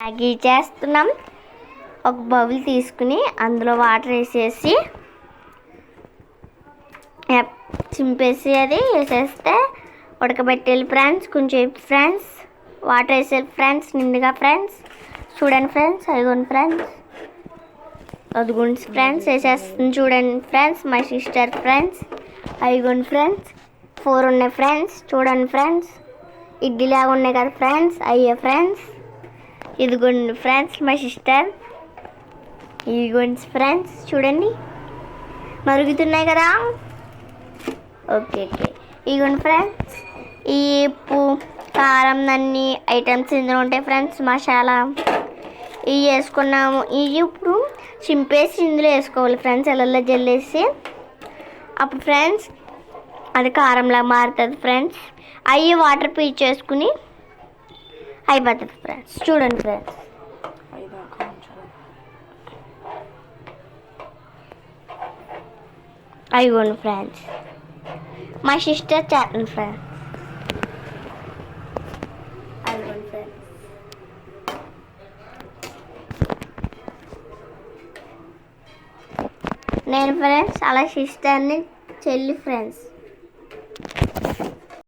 Maggi చేస్తున్నాం. ఒక bowl తీసుకుని అందులో వాటర్ వేసేసి చింపేసి అది వేసేస్తే ఉడకబెట్టేయాలి ఫ్రెండ్స్. కొంచెం ఫ్రెండ్స్ వాటర్ వేసేయాలి ఫ్రెండ్స్ నిండుగా. ఫ్రెండ్స్ చూడండి ఫ్రెండ్స్, అదిగోండి ఫ్రెండ్స్, అదిగోండి ఫ్రెండ్స్ వేసేస్తుంది చూడండి ఫ్రెండ్స్. మై సిస్టర్ ఫ్రెండ్స్, అదిగోండి ఫ్రెండ్స్ 4 ఉన్నాయి ఫ్రెండ్స్. చూడండి ఫ్రెండ్స్, ఇడ్లీలాగా ఉన్నాయి కదా ఫ్రెండ్స్, అయ్యే ఫ్రెండ్స్. ఇదిగోండి ఫ్రెండ్స్ మై సిస్టర్, ఇదిగోండి ఫ్రెండ్స్ చూడండి మరుగుతున్నాయి కదా. ఓకే ఓకే ఇదిగోండి ఫ్రెండ్స్, ఈ ఉప్పు కారం అన్ని ఐటమ్స్ ఇందులో ఉంటాయి ఫ్రెండ్స్. మసాలా ఇవి వేసుకున్నాము. ఇవి ఇప్పుడు చింపేసి ఇందులో వేసుకోవాలి ఫ్రెండ్స్, ఎలా జల్లేసి. అప్పుడు ఫ్రెండ్స్ అది కారంలా మారుతుంది ఫ్రెండ్స్. అవి వాటర్ పీల్చేసుకుని అయిపోతుంది ఫ్రెండ్స్. చూడండి ఫ్రెండ్స్, అయిపోండి ఫ్రెండ్స్ మా సిస్టర్ చేస్తుంది ఫ్రెండ్స్. అయిపోండి ఫ్రెండ్స్, నేను ఫ్రెండ్స్ అలా సిస్టర్ని చెల్లి ఫ్రెండ్స్.